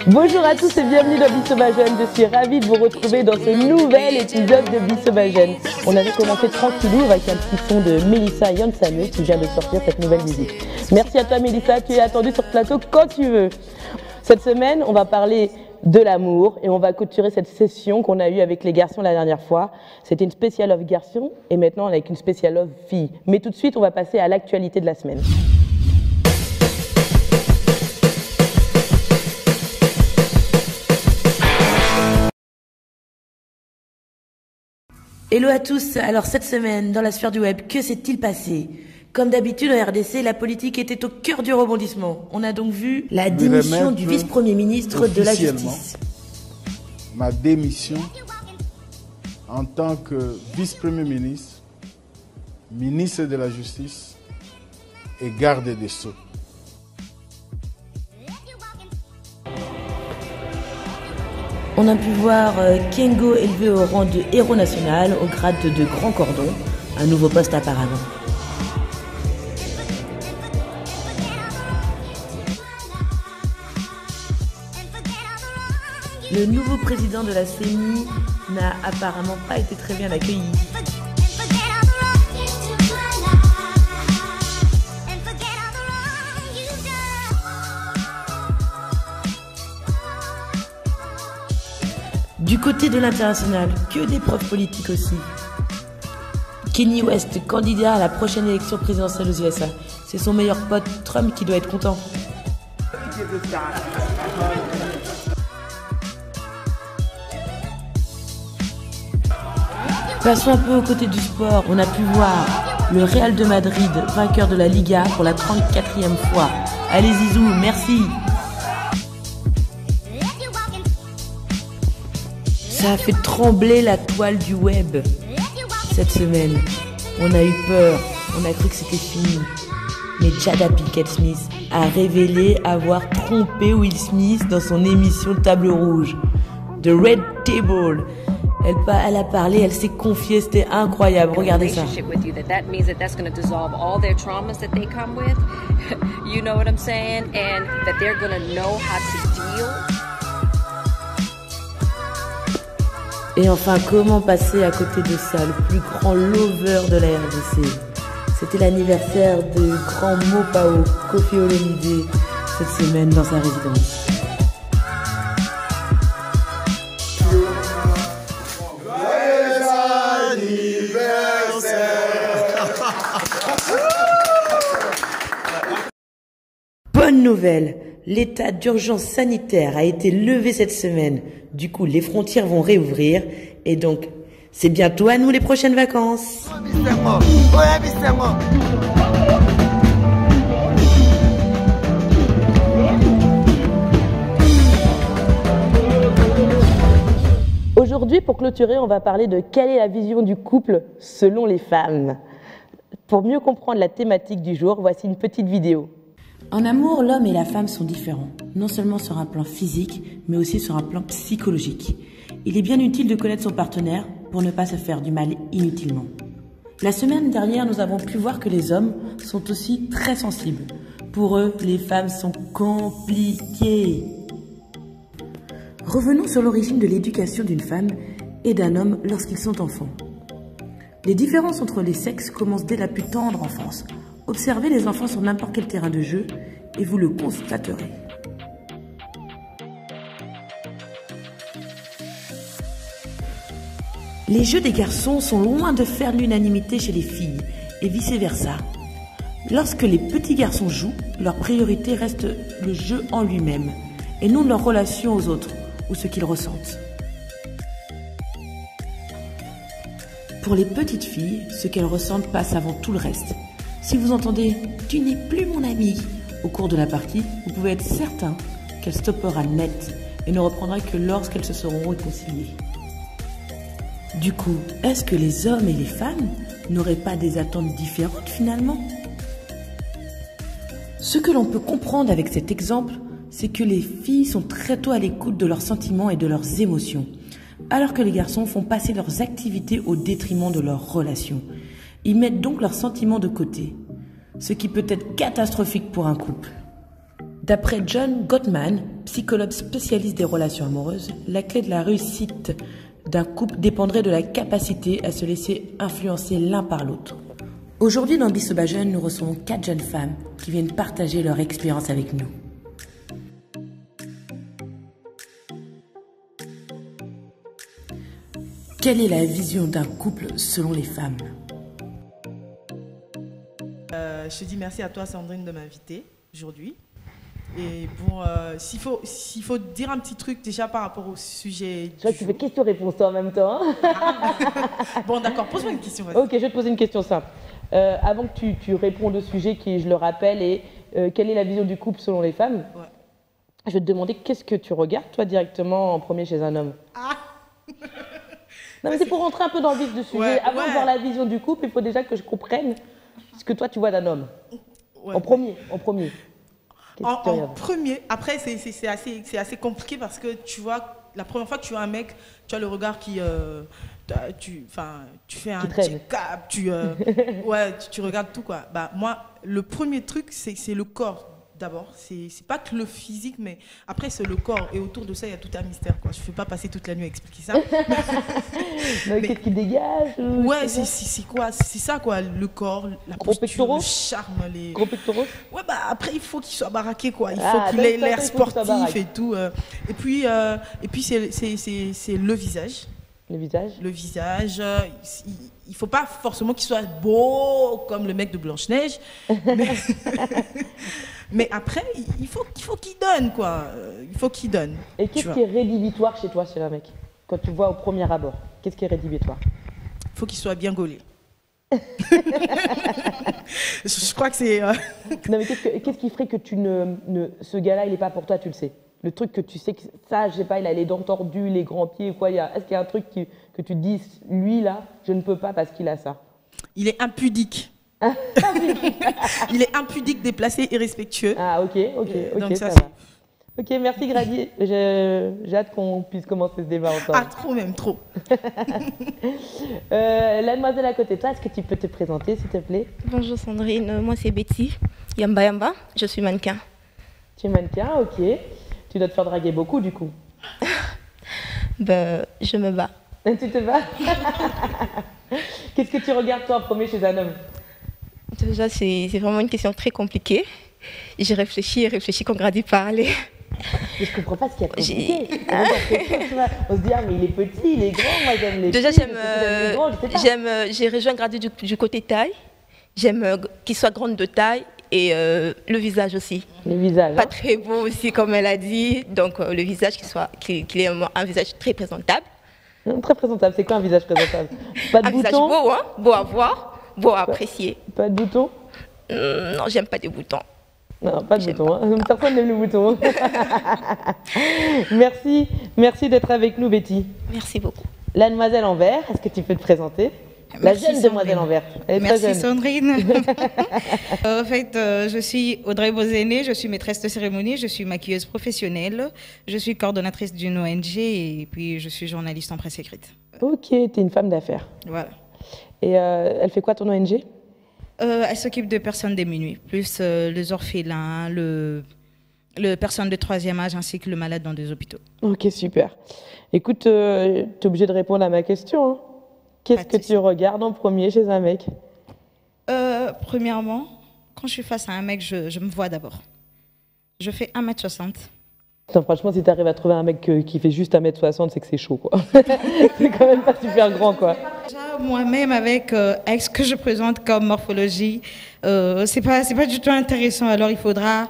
Bonjour à tous et bienvenue dans Vie Sauvagène. Je suis ravie de vous retrouver dans ce nouvel épisode de Vie Sauvagène. On avait commencé tranquillou avec un petit son de Mélissa Yansame qui vient de sortir cette nouvelle musique. Merci à toi Mélissa, tu es attendue sur plateau quand tu veux. Cette semaine, on va parler de l'amour et on va clôturer cette session qu'on a eue avec les garçons la dernière fois. C'était une spéciale love garçon et maintenant avec une spéciale love fille. Mais tout de suite, on va passer à l'actualité de la semaine. Hello à tous, alors cette semaine, dans la sphère du web, que s'est-il passé? Comme d'habitude en RDC, la politique était au cœur du rebondissement. On a donc vu la démission du vice-premier ministre de la Justice. Ma démission en tant que vice-premier ministre, ministre de la Justice et garde des Sceaux. On a pu voir Kengo élevé au rang de héros national au grade de grand cordon, un nouveau poste apparemment. Le nouveau président de la CENI n'a apparemment pas été très bien accueilli. Du côté de l'international, que des preuves politiques aussi. Kanye West, candidat à la prochaine élection présidentielle aux USA. C'est son meilleur pote, Trump, qui doit être content. Passons un peu aux côtés du sport. On a pu voir le Real de Madrid, vainqueur de la Liga pour la 34e fois. Allez Zizou, merci. Ça a fait trembler la toile du web cette semaine. On a eu peur, on a cru que c'était fini. Mais Jada Pinkett Smith a révélé avoir trompé Will Smith dans son émission Table Rouge, The Red Table. Elle a parlé, elle s'est confiée, c'était incroyable. Regardez ça. Et enfin, comment passer à côté de ça, le plus grand lover de la RDC? C'était l'anniversaire de grand Mopao, Koffi Olomide, cette semaine dans sa résidence. Bonne nouvelle, l'état d'urgence sanitaire a été levé cette semaine. Du coup, les frontières vont réouvrir et donc, c'est bientôt à nous les prochaines vacances. Aujourd'hui, pour clôturer, on va parler de quelle est la vision du couple selon les femmes. Pour mieux comprendre la thématique du jour, voici une petite vidéo. En amour, l'homme et la femme sont différents, non seulement sur un plan physique, mais aussi sur un plan psychologique. Il est bien utile de connaître son partenaire pour ne pas se faire du mal inutilement. La semaine dernière, nous avons pu voir que les hommes sont aussi très sensibles. Pour eux, les femmes sont compliquées. Revenons sur l'origine de l'éducation d'une femme et d'un homme lorsqu'ils sont enfants. Les différences entre les sexes commencent dès la plus tendre enfance. Observez les enfants sur n'importe quel terrain de jeu et vous le constaterez. Les jeux des garçons sont loin de faire l'unanimité chez les filles et vice-versa. Lorsque les petits garçons jouent, leur priorité reste le jeu en lui-même et non leur relation aux autres ou ce qu'ils ressentent. Pour les petites filles, ce qu'elles ressentent passe avant tout le reste. Si vous entendez « tu n'es plus mon ami » au cours de la partie, vous pouvez être certain qu'elle stoppera net et ne reprendra que lorsqu'elles se seront réconciliées. Du coup, est-ce que les hommes et les femmes n'auraient pas des attentes différentes finalement? Ce que l'on peut comprendre avec cet exemple, c'est que les filles sont très tôt à l'écoute de leurs sentiments et de leurs émotions, alors que les garçons font passer leurs activités au détriment de leurs relations. Ils mettent donc leurs sentiments de côté, ce qui peut être catastrophique pour un couple. D'après John Gottman, psychologue spécialiste des relations amoureuses, la clé de la réussite d'un couple dépendrait de la capacité à se laisser influencer l'un par l'autre. Aujourd'hui, dans Bisoba Jeune, nous recevons 4 jeunes femmes qui viennent partager leur expérience avec nous. Quelle est la vision d'un couple selon les femmes? Je te dis merci à toi, Sandrine, de m'inviter aujourd'hui. Et bon, s'il faut dire un petit truc déjà par rapport au sujet. Je vois que tu fais question-réponse toi en même temps. Bon, d'accord, pose-moi une question. Ok, je vais te poser une question simple. Avant que tu répondes au sujet qui, je le rappelle, est quelle est la vision du couple selon les femmes? Ouais. Je vais te demander qu'est-ce que tu regardes toi directement en premier chez un homme? Ah. Non mais c'est pour rentrer un peu dans le vif du sujet. Ouais, Avant de voir la vision du couple, il faut déjà que je comprenne ce que toi tu vois d'un homme. Ouais. En premier. En premier, après c'est assez compliqué parce que tu vois, la première fois que tu vois un mec, tu as le regard qui, tu fais un check-up, tu regardes tout quoi. Bah moi, le premier truc c'est le corps d'abord. C'est pas que le physique, mais après c'est le corps et autour de ça il y a tout un mystère quoi. Je ne vais pas passer toute la nuit à expliquer ça. Mais qu'est-ce qui dégage? Ouais, c'est quoi? C'est ça quoi, le corps, la posture, le charme, les gros pectoraux. Ouais bah après il faut qu'il soit baraqué quoi, il faut qu'il ait l'air sportif et tout. Et puis c'est le visage. Le visage. Le visage, il faut pas forcément qu'il soit beau comme le mec de Blanche-Neige. Mais après, il faut qu'il donne, quoi. Il faut qu'il donne. Et qu'est-ce qui est rédhibitoire chez toi, chez un mec? Quand tu vois au premier abord, qu'est-ce qui est rédhibitoire? Il faut qu'il soit bien gaulé. Je crois que c'est... Non, mais qu'est-ce qui ferait que ce gars-là, il n'est pas pour toi, tu le sais? Le truc que tu sais que ça, je sais pas, il a les dents tordues, les grands pieds, quoi. Est-ce qu'il y a un truc que tu te dis, lui, là, je ne peux pas parce qu'il a ça? Il est impudique. Il est impudique, déplacé, irrespectueux. Ah, ok, donc ça va. Ok, merci Grady. J'ai hâte qu'on puisse commencer ce débat ensemble. Ah, trop même, trop. La demoiselle à côté de toi, est-ce que tu peux te présenter, s'il te plaît? Bonjour Sandrine, moi c'est Betty Yamba, je suis mannequin. Tu es mannequin, ok. Tu dois te faire draguer beaucoup du coup. Je me bats. Tu te bats? Qu'est-ce que tu regardes toi en premier chez un homme? Déjà, c'est vraiment une question très compliquée. J'ai réfléchi quand Grady parlait. Mais je comprends pas ce qu'il y a compliqué. On se dit, ah mais il est petit, il est grand, moi j'aime les Déjà, filles, j'ai rejoint Grady du côté taille. J'aime qu'il soit grande de taille et le visage aussi. Le visage. Pas très beau aussi, comme elle a dit. Donc le visage, qu'il ait un visage très présentable. Très présentable, c'est quoi un visage présentable? Pas de un boutons? Visage beau, hein, beau à voir, beau à apprécier. Pas de boutons? Non, j'aime pas des boutons. Non, pas de boutons. Hein. Personne n'aime les boutons. Merci d'être avec nous, Betty. Merci beaucoup. La demoiselle en vert, est-ce que tu peux te présenter? La jeune demoiselle en vert. Merci Sandrine. En fait, je suis Audrey Bozéné, je suis maîtresse de cérémonie, je suis maquilleuse professionnelle, je suis coordonnatrice d'une ONG et puis je suis journaliste en presse écrite. Ok, tu es une femme d'affaires. Voilà. Et elle fait quoi ton ONG? Elle s'occupe de personnes démunies, plus les orphelins, les personnes de 3e âge ainsi que le malade dans des hôpitaux. Ok, super. Écoute, tu es obligée de répondre à ma question. Hein. Qu'est-ce que tu regardes en premier chez un mec? Premièrement, quand je suis face à un mec, je me vois d'abord. Je fais 1m60. Putain, franchement, si tu arrives à trouver un mec qui fait juste 1m60, c'est que c'est chaud, quoi. C'est quand même pas super grand, quoi. Déjà, moi-même, avec ce que je présente comme morphologie, c'est pas du tout intéressant. Alors, il faudra...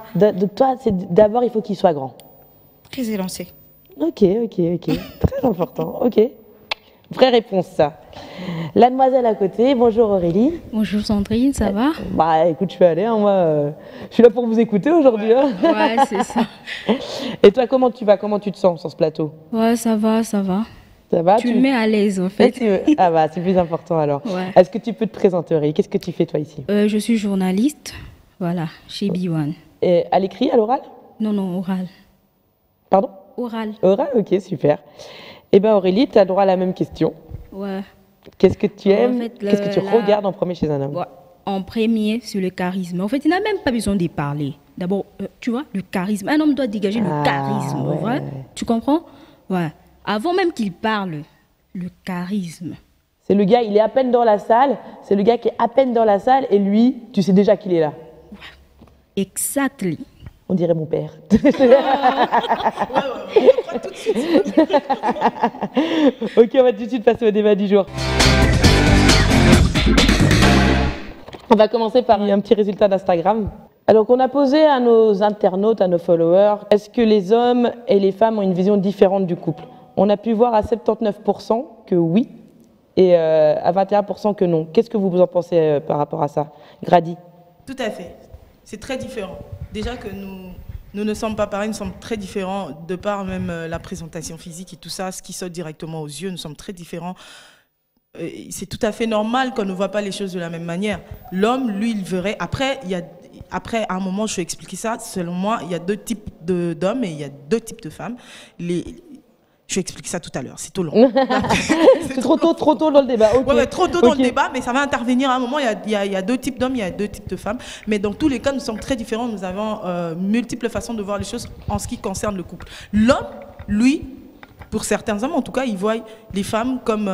Toi, d'abord, il faut qu'il soit grand. Très élancé. Ok. Très important, ok. Vraie réponse, ça. La demoiselle à côté, bonjour Aurélie. Bonjour Sandrine, ça va? Bah écoute, je suis allée, hein, moi, je suis là pour vous écouter aujourd'hui. Hein. Ouais, c'est ça. Et toi, comment tu vas? Comment tu te sens sur ce plateau? Ouais, ça va. Ça va? Tu me mets à l'aise en fait. Ah bah, c'est plus important alors. Ouais. Est-ce que tu peux te présenter Aurélie? Qu'est-ce que tu fais toi ici? Je suis journaliste, voilà, chez B1. Et à l'écrit, à l'oral? Non, oral. Pardon? Oral, ok, super. Eh bien Aurélie, tu as le droit à la même question. ouais. Qu'est-ce que tu aimes? En fait, qu'est-ce que tu regardes en premier chez un homme? Ouais. En premier, sur le charisme. En fait, il n'a même pas besoin d'y parler. d'abord, tu vois, le charisme. Un homme doit dégager le charisme, ouais. Tu comprends? Ouais. Avant même qu'il parle, le charisme. C'est le gars, il est à peine dans la salle, c'est le gars qui est à peine dans la salle et lui, tu sais déjà qu'il est là. Exactly. On dirait mon père. Ok, on va tout de suite passer au débat du jour. On va commencer par un petit résultat d'Instagram. Alors qu'on a posé à nos internautes, à nos followers, est-ce que les hommes et les femmes ont une vision différente du couple? On a pu voir à 79% que oui et à 21% que non. Qu'est-ce que vous en pensez par rapport à ça, Grady? Tout à fait. C'est très différent. Déjà que nous ne sommes pas pareils, nous sommes très différents de par même la présentation physique et tout ça, ce qui saute directement aux yeux, nous sommes très différents. C'est tout à fait normal qu'on ne voit pas les choses de la même manière. L'homme, lui, il verrait... Après, à un moment, je vais expliquer ça. Selon moi, il y a deux types d'hommes et il y a deux types de femmes. Je vais expliquer ça tout à l'heure, c'est trop long. C'est trop tôt dans le débat. Okay. Ouais, trop tôt dans le débat, mais ça va intervenir à un moment. Il y a deux types d'hommes, il y a deux types de femmes. Mais dans tous les cas, nous sommes très différents. Nous avons multiples façons de voir les choses en ce qui concerne le couple. L'homme, lui, pour certains hommes en tout cas, il voit les femmes comme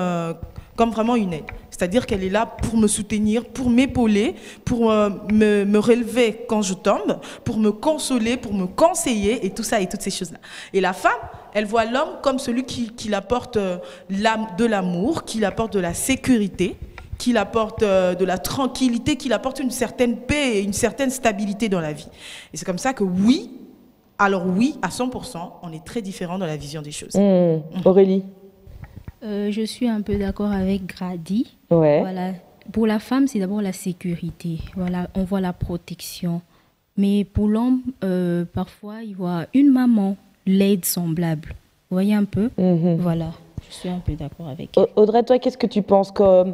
vraiment une aide. C'est-à-dire qu'elle est là pour me soutenir, pour m'épauler, pour me relever quand je tombe, pour me consoler, pour me conseiller et tout ça et toutes ces choses-là. Et la femme, elle voit l'homme comme celui qui l'apporte de l'amour, qui l'apporte de la sécurité, qui l'apporte de la tranquillité, qui l'apporte une certaine paix et une certaine stabilité dans la vie. Et c'est comme ça que oui, alors oui, à 100%, on est très différents dans la vision des choses. Aurélie? Je suis un peu d'accord avec Grady. Ouais. Voilà. Pour la femme, c'est d'abord la sécurité. Voilà, on voit la protection. Mais pour l'homme, parfois, il voit une maman, l'aide semblable. Vous voyez un peu? Voilà, je suis un peu d'accord avec elle. Audrey, toi, qu'est-ce que tu penses? Comment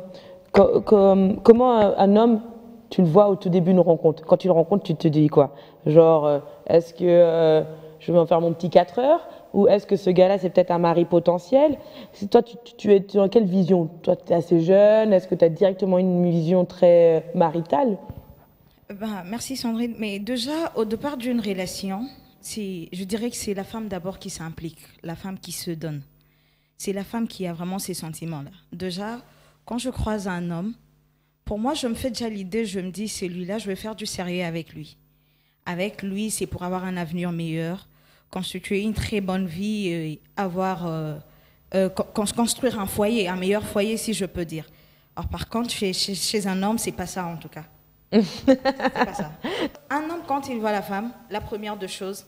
un homme, tu le vois au tout début d'une rencontre? Quand tu le rencontres, tu te dis quoi? Genre, est-ce que je vais en faire mon petit 4 heures? Ou est-ce que ce gars-là, c'est peut-être un mari potentiel? Toi, tu es dans quelle vision? Toi, tu es assez jeune. Est-ce que tu as directement une vision très maritale? Merci Sandrine. Mais déjà, au départ d'une relation, je dirais que c'est la femme d'abord qui s'implique, la femme qui se donne. C'est la femme qui a vraiment ces sentiments-là. Déjà, quand je croise un homme, pour moi, je me fais déjà l'idée, je me dis, celui-là, je vais faire du sérieux avec lui. Avec lui, c'est pour avoir un avenir meilleur, constituer une très bonne vie, construire un foyer, un meilleur foyer si je peux dire. Alors par contre, chez un homme, c'est pas ça en tout cas. C'est pas ça. Un homme, quand il voit la femme, la première des choses,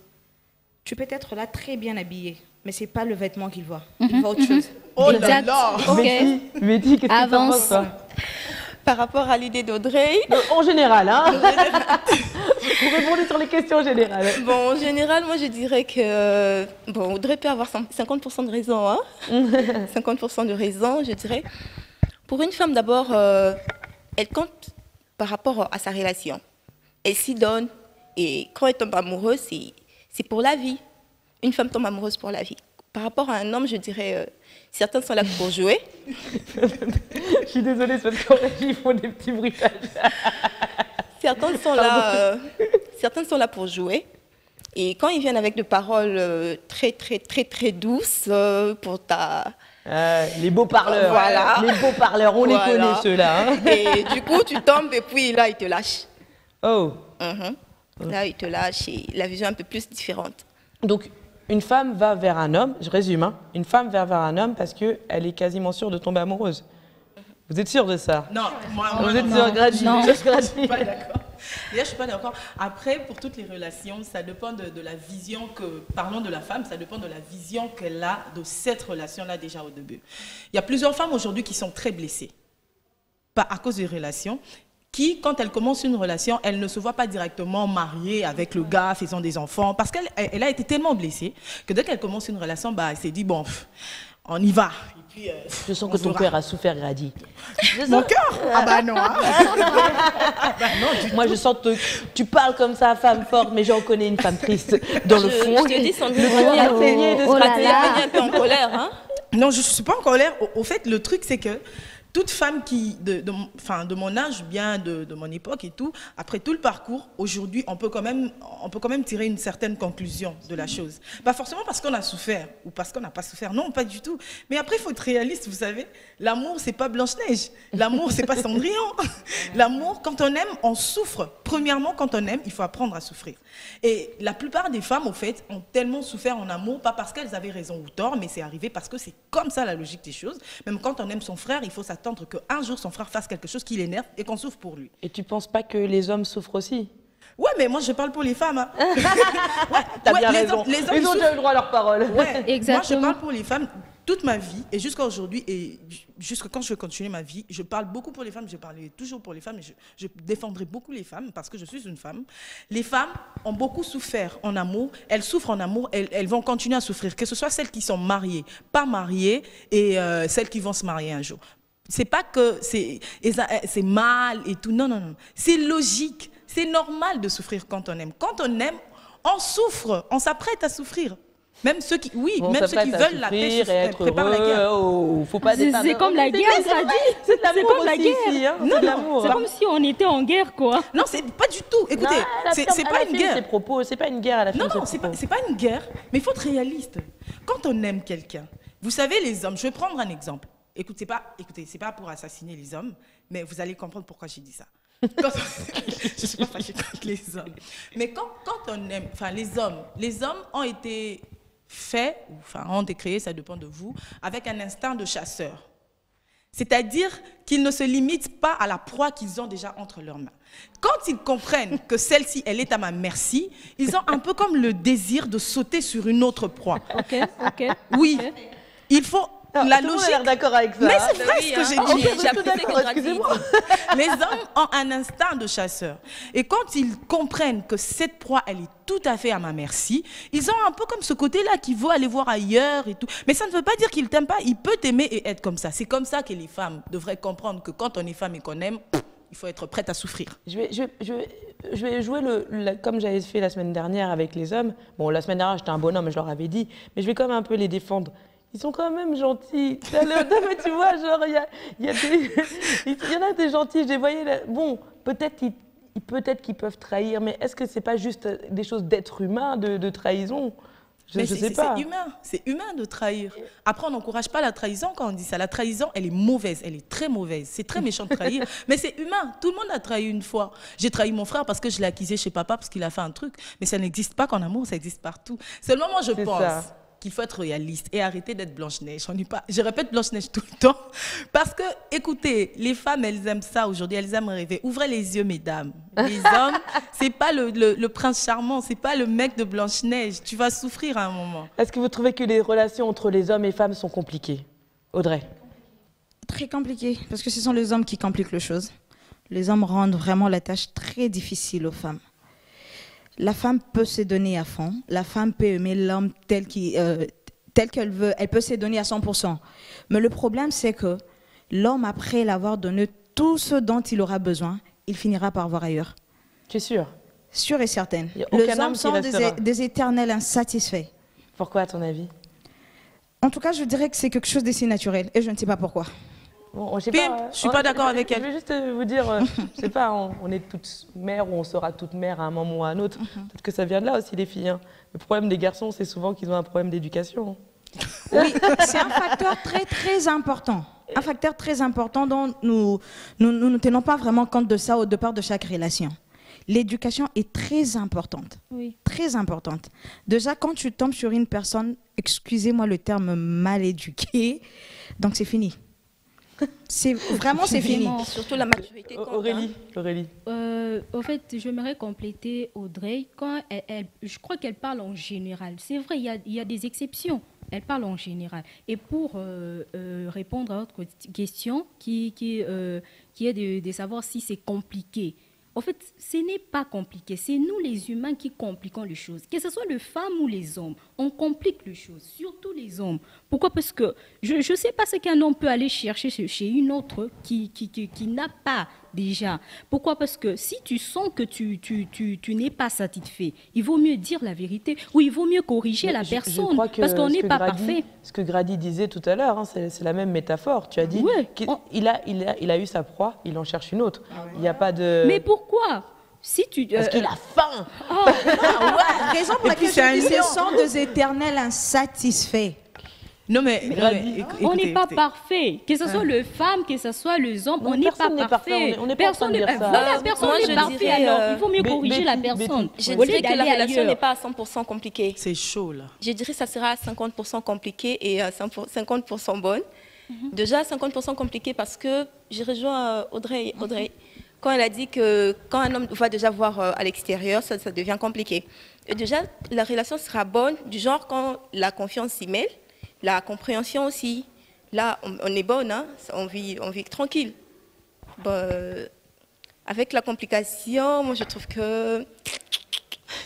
tu peux être là très bien habillé, mais c'est pas le vêtement qu'il voit. Il voit autre chose. Oh là là. Okay. Betty, qu'est-ce que tu penses, toi? Par rapport à l'idée d'Audrey. En général, hein. Vous répondez sur les questions générales. Bon, en général, moi je dirais que Audrey peut avoir 50% de raison, hein. 50% de raison, je dirais. Pour une femme, d'abord, elle compte par rapport à sa relation. Elle s'y donne et quand elle tombe amoureuse, c'est pour la vie. Une femme tombe amoureuse pour la vie. Par rapport à un homme, je dirais, certains sont là pour jouer. Je suis désolée, c'est parce qu'ils font des petits bruitages. Certains sont là pour jouer. Et quand ils viennent avec des paroles très, très, très, très douces pour ta... les beaux parleurs. Voilà. Les beaux parleurs, on les connaît ceux-là. Hein. Et du coup, tu tombes et puis là, ils te lâchent. Oh. Là, ils te lâchent et la vision est un peu plus différente. Donc, une femme va vers un homme, je résume, hein, une femme va vers un homme parce qu'elle est quasiment sûre de tomber amoureuse. Vous êtes sûr de ça? Non, moi vous êtes sûr, Grady? Non, je ne suis pas d'accord. Déjà, je ne suis pas d'accord. Après, pour toutes les relations, ça dépend de la vision parlons de la femme, ça dépend de la vision qu'elle a de cette relation-là déjà au début. Il y a plusieurs femmes aujourd'hui qui sont très blessées, pas à cause des relations, qui, quand elle commence une relation, elle ne se voit pas directement mariée avec le gars, faisant des enfants, parce qu'elle a été tellement blessée que dès qu'elle commence une relation, elle s'est dit, bon, on y va. Et puis, je sens que ton cœur a souffert, Grady. Mon cœur? Ah bah non. Hein. Moi, je sens que tu parles comme ça, femme forte, mais j'en connais une femme triste dans le fond. Je te dis, Sandrine, tu es un peu en colère. Hein? Non, je ne suis pas en colère. Au fait, le truc, c'est que toute femme de mon âge, bien de mon époque et tout, après tout le parcours, aujourd'hui, on peut quand même tirer une certaine conclusion de la chose. Pas forcément parce qu'on a souffert ou parce qu'on n'a pas souffert, non, pas du tout. Mais après, il faut être réaliste, vous savez. L'amour, c'est pas Blanche-Neige. L'amour, c'est pas Cendrillon. L'amour, quand on aime, on souffre. Premièrement, quand on aime, il faut apprendre à souffrir. Et la plupart des femmes, au fait, ont tellement souffert en amour, pas parce qu'elles avaient raison ou tort, mais c'est arrivé parce que c'est comme ça la logique des choses. Même quand on aime son frère, il faut s'attendre qu'un jour son frère fasse quelque chose qui l'énerve et qu'on souffre pour lui. Et tu penses pas que les hommes souffrent aussi? Ouais, mais moi je parle pour les femmes. Hein. T'as bien raison. Les hommes ils ont déjà eu le droit à leur parole. Ouais, exactement. Moi je parle pour les femmes toute ma vie et jusqu'à aujourd'hui et jusqu'à quand je vais continuer ma vie, je parle beaucoup pour les femmes, je parlerai toujours pour les femmes et je défendrai beaucoup les femmes parce que je suis une femme. Les femmes ont beaucoup souffert en amour, elles souffrent en amour, elles vont continuer à souffrir, que ce soit celles qui sont mariées, pas mariées et celles qui vont se marier un jour. C'est pas que c'est mal et tout, non, non, non. C'est logique, c'est normal de souffrir quand on aime. Quand on aime, on souffre, on s'apprête à souffrir. Même ceux qui, même ceux qui veulent la paix, préparent la guerre. Faut pas c'est comme la guerre, ça dit. C'est comme la guerre. Ici, hein. Non, c'est comme si on était en guerre, quoi. Non, c'est pas du tout. Écoutez, c'est pas une guerre. C'est pas une guerre à la fin. Non, c'est pas une guerre, mais il faut être réaliste. Quand on aime quelqu'un, vous savez, les hommes, je vais prendre un exemple. Écoutez, c'est pas pour assassiner les hommes, mais vous allez comprendre pourquoi j'ai dit ça. Je ne suis pas fâchée contre les hommes. Mais quand on aime, enfin les hommes ont été faits, enfin ont été créés, ça dépend de vous, avec un instinct de chasseur. C'est-à-dire qu'ils ne se limitent pas à la proie qu'ils ont déjà entre leurs mains. Quand ils comprennent que celle-ci, elle est à ma merci, ils ont un peu comme le désir de sauter sur une autre proie. Ok. Oui, il faut... La logique. A l'air d'accord avec ça. Mais c'est vrai ce que j'ai dit. J'ai d'accord, excusez-moi. Les hommes ont un instinct de chasseur. Et quand ils comprennent que cette proie, elle est tout à fait à ma merci, ils ont un peu comme ce côté-là qui veut aller voir ailleurs et tout. Mais ça ne veut pas dire qu'il ne t'aime pas. Il peut t'aimer et être comme ça. C'est comme ça que les femmes devraient comprendre que quand on est femme et qu'on aime, il faut être prête à souffrir. Je vais jouer comme j'avais fait la semaine dernière avec les hommes. Bon, la semaine dernière, j'étais un bonhomme, je leur avais dit. Mais je vais quand même un peu les défendre. Ils sont quand même gentils. Mais tu vois, genre, il y en a des gentils, je les voyais. Bon, peut-être qu'ils peuvent trahir, mais est-ce que c'est pas juste des choses d'être humain, de trahison? Je sais pas. C'est humain de trahir. Après, on n'encourage pas la trahison quand on dit ça. La trahison, elle est mauvaise, elle est très mauvaise. C'est très méchant de trahir, mais c'est humain. Tout le monde a trahi une fois. J'ai trahi mon frère parce que je l'ai accusé chez papa parce qu'il a fait un truc, mais ça n'existe pas qu'en amour, ça existe partout. Seulement, moi, je pense qu'il faut être réaliste et arrêter d'être Blanche-Neige. Je répète Blanche-Neige tout le temps parce que, écoutez, les femmes, elles aiment ça aujourd'hui, elles aiment rêver. Ouvrez les yeux, mesdames. Les hommes, c'est pas le prince charmant, c'est pas le mec de Blanche-Neige. Tu vas souffrir à un moment. Est-ce que vous trouvez que les relations entre les hommes et femmes sont compliquées? Audrey? Très compliquées, parce que ce sont les hommes qui compliquent les choses. Les hommes rendent vraiment la tâche très difficile aux femmes. La femme peut se donner à fond. La femme peut aimer l'homme tel qu'elle veut. Elle peut se donner à 100%. Mais le problème, c'est que l'homme, après l'avoir donné tout ce dont il aura besoin, il finira par voir ailleurs. Tu es sûre? Sûre et certaine. Les hommes sont des éternels insatisfaits. Pourquoi, à ton avis? En tout cas, je dirais que c'est quelque chose d'assez naturel. Et je ne sais pas pourquoi. Bon, je suis pas d'accord avec elle. Je vais juste vous dire, je sais pas, on est toutes mères ou on sera toutes mères à un moment ou à un autre. Peut-être que ça vient de là aussi, les filles. Hein. Le problème des garçons, c'est souvent qu'ils ont un problème d'éducation. Oui, c'est un facteur très, très important. Un facteur très important dont nous ne tenons pas vraiment compte de ça au départ de chaque relation. L'éducation est très importante. Oui. Très importante. Déjà, quand tu tombes sur une personne, excusez-moi le terme, mal éduquée, donc c'est fini. C'est fini. Surtout la maturité. Aurélie. Au fait, j'aimerais compléter Audrey. Quand je crois qu'elle parle en général. C'est vrai, il y a des exceptions. Elle parle en général. Et pour répondre à votre question, qui est de savoir si c'est compliqué. En fait, ce n'est pas compliqué. C'est nous, les humains, qui compliquons les choses. Que ce soit les femmes ou les hommes, on complique les choses, surtout les hommes. Pourquoi? Parce que je ne sais pas ce qu'un homme peut aller chercher chez une autre qui n'a pas déjà. Pourquoi? Parce que si tu sens que tu n'es pas satisfait, il vaut mieux dire la vérité ou il vaut mieux corriger la personne parce qu'on n'est pas parfait. Ce que Grady disait tout à l'heure, hein, c'est la même métaphore. Tu as dit qu'il a eu sa proie, il en cherche une autre. Il n'y a pas de... Mais pourquoi? Si tu, Parce qu'il a faim. Raison pour laquelle je dis ce sont des éternels insatisfaits. Non mais on n'est pas parfait. Que ce soit le femme, que ce soit les hommes, on n'est pas parfait. Personne n'est parfait. Alors, il faut mieux corriger la personne. Je dirais que la relation n'est pas à 100% compliquée. C'est chaud là. Je dirais que ça sera à 50% compliqué et à 50% bonne. Déjà 50% compliqué parce que je rejoins Audrey. Quand elle a dit que quand un homme va déjà voir à l'extérieur, ça devient compliqué. Et déjà, la relation sera bonne du genre quand la confiance s'y mêle. La compréhension aussi. Là, on est bonne, hein? On vit tranquille. Bon, avec la complication, moi, je trouve que...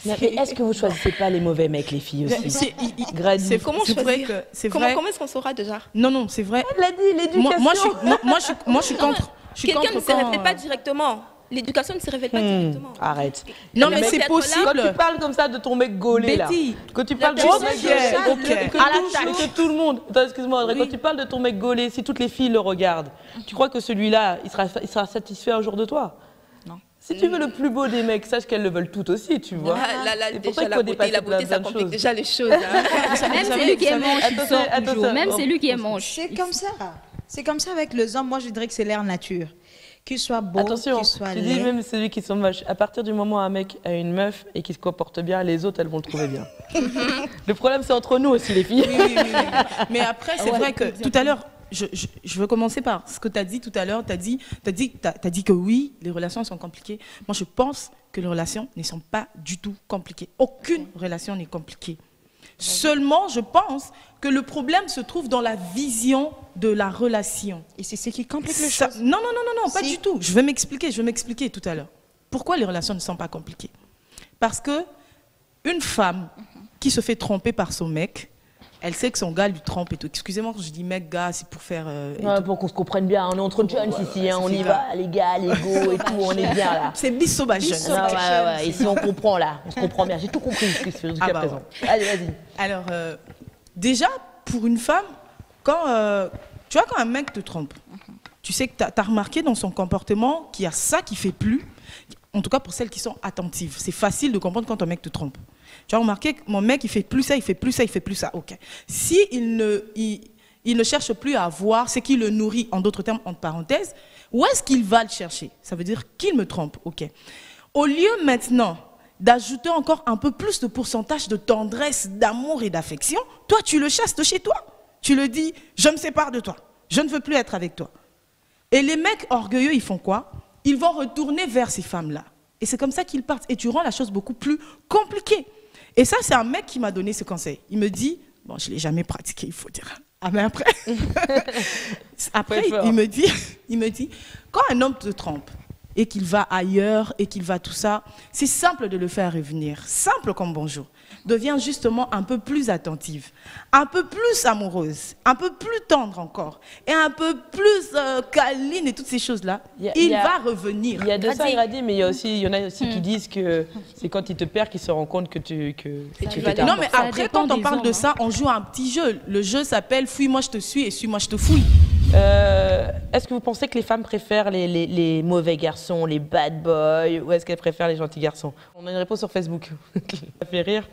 Mais est-ce que vous ne choisissez pas les mauvais mecs, les filles aussi? C'est comment choisir? Comment est-ce qu'on saura déjà? Non, c'est vrai. Elle l'a dit, l'éducation. Moi, je suis contre. Quelqu'un ne se révèle pas directement. L'éducation ne se révèle pas directement. Arrête. Non, mais c'est possible. Quand tu parles comme ça de ton mec gaulé, là. Quand tu parles de ton mec gaulé, que tout le monde... Excuse-moi, Audrey. Quand tu parles de ton mec gaulé, si toutes les filles le regardent, tu crois que celui-là, il sera satisfait un jour de toi? Non. Si tu veux le plus beau des mecs, sache qu'elles le veulent toutes aussi, tu vois. Là, déjà, la beauté, ça complique déjà les choses. Même c'est lui qui est manche, il sort toujours. Même c'est lui qui est manche. C'est comme ça. C'est comme ça avec les hommes. Moi, je dirais que c'est leur nature. Qu'il soit beau, qu'il soit laid. Tu dis même celui qui sont moches. À partir du moment où un mec a une meuf et qui se comporte bien, les autres, elles vont le trouver bien. Le problème, c'est entre nous aussi, les filles. Oui. Mais après, c'est vrai que tout à l'heure, je veux commencer par ce que tu as dit tout à l'heure. Tu as dit que oui, les relations sont compliquées. Moi, je pense que les relations ne sont pas du tout compliquées. Aucune relation n'est compliquée. Seulement, je pense que le problème se trouve dans la vision de la relation. Et c'est ce qui complique les choses. Non, pas du tout. Je vais m'expliquer tout à l'heure. Pourquoi les relations ne sont pas compliquées? Parce que une femme qui se fait tromper par son mec, elle sait que son gars lui trompe et tout. Excusez-moi quand je dis mec, gars, c'est pour faire... pour qu'on se comprenne bien, on est entre jeunes ici, on y va, les gars, les go et tout, on est bien là. C'est Bissoba jeune. Ici on comprend là, on se comprend bien. J'ai tout compris jusqu'à présent. Allez, vas-y. Alors, déjà, pour une femme, quand un mec te trompe, tu sais que tu as remarqué dans son comportement qu'il y a ça qui ne fait plus. En tout cas, pour celles qui sont attentives. C'est facile de comprendre quand un mec te trompe. Tu as remarqué que mon mec, il fait plus ça, il fait plus ça, il fait plus ça. Ok. Si il ne cherche plus à voir ce qui le nourrit, en d'autres termes, entre parenthèses, où est-ce qu'il va le chercher? Ça veut dire qu'il me trompe. Ok. Au lieu maintenant d'ajouter encore un peu plus de pourcentage de tendresse, d'amour et d'affection, toi, tu le chasses de chez toi. Tu le dis, je me sépare de toi. Je ne veux plus être avec toi. Et les mecs orgueilleux, ils font quoi? Ils vont retourner vers ces femmes-là. Et c'est comme ça qu'ils partent. Et tu rends la chose beaucoup plus compliquée. Et ça, c'est un mec qui m'a donné ce conseil. Il me dit, bon, je ne l'ai jamais pratiqué, il faut dire. Ah, mais après, il me dit, quand un homme te trompe et qu'il va ailleurs et qu'il va tout ça, c'est simple de le faire revenir. Simple comme bonjour. Devient justement un peu plus attentive, un peu plus amoureuse, un peu plus tendre encore, et un peu plus câline et toutes ces choses-là. Il va revenir. Il y a de ça, Grady, mais il y en a aussi qui disent que c'est quand il te perd qu'il se rend compte que tu fais. Non, mais après, quand on parle de ça, on joue à un petit jeu. Le jeu s'appelle « Fuis-moi, je te suis » et « Suis-moi, je te fouille ». Est-ce que vous pensez que les femmes préfèrent les mauvais garçons, les bad boys, ou est-ce qu'elles préfèrent les gentils garçons? On a une réponse sur Facebook qui m'a fait rire.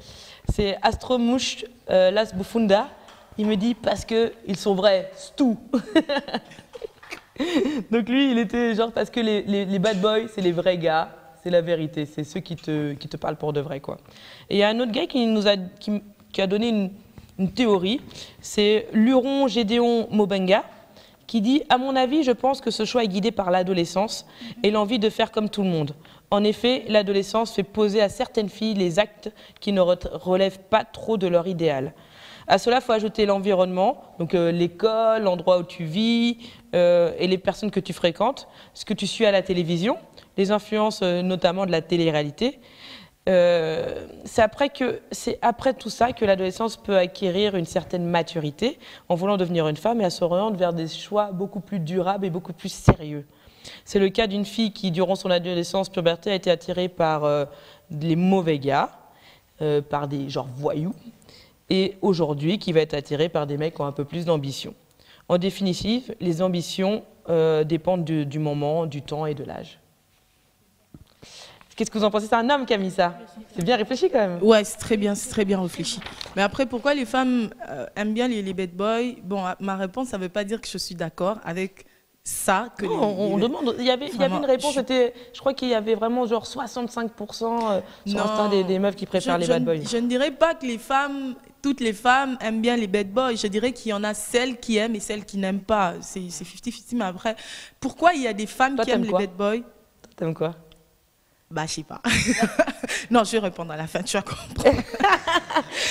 C'est Astromouche Las Bufunda. Il me dit parce qu'ils sont vrais, c'est tout. Donc lui, il était genre parce que les bad boys, c'est les vrais gars, c'est la vérité, c'est ceux qui te parlent pour de vrai, quoi. Et il y a un autre gars qui a donné une théorie, c'est Luron Gédéon Mobenga, qui dit « À mon avis, je pense que ce choix est guidé par l'adolescence et l'envie de faire comme tout le monde. En effet, l'adolescence fait poser à certaines filles les actes qui ne relèvent pas trop de leur idéal. À cela, il faut ajouter l'environnement, donc l'école, l'endroit où tu vis et les personnes que tu fréquentes, ce que tu suis à la télévision, les influences notamment de la télé-réalité. C'est après tout ça que l'adolescence peut acquérir une certaine maturité en voulant devenir une femme et elle s'oriente vers des choix beaucoup plus durables et beaucoup plus sérieux. C'est le cas d'une fille qui, durant son adolescence, puberté, a été attirée par les mauvais gars, par des genre voyous, et aujourd'hui qui va être attirée par des mecs qui ont un peu plus d'ambition. En définitive, les ambitions dépendent du moment, du temps et de l'âge. Qu'est-ce que vous en pensez? C'est un homme qui a mis ça. C'est bien réfléchi quand même. Ouais, c'est très bien réfléchi. Mais après, pourquoi les femmes aiment bien les bad boys? Bon, ma réponse, ça ne veut pas dire que je suis d'accord avec ça. Que on demande. Il y avait une réponse, je crois qu'il y avait vraiment genre 65% sur Insta des meufs qui préfèrent les bad boys. Je ne dirais pas que toutes les femmes aiment bien les bad boys. Je dirais qu'il y en a celles qui aiment et celles qui n'aiment pas. C'est 50-50, mais après, pourquoi il y a des femmes qui aiment les bad boys? Toi, t'aimes quoi? Bah, je sais pas. Non, je vais répondre à la fin, tu vas comprendre.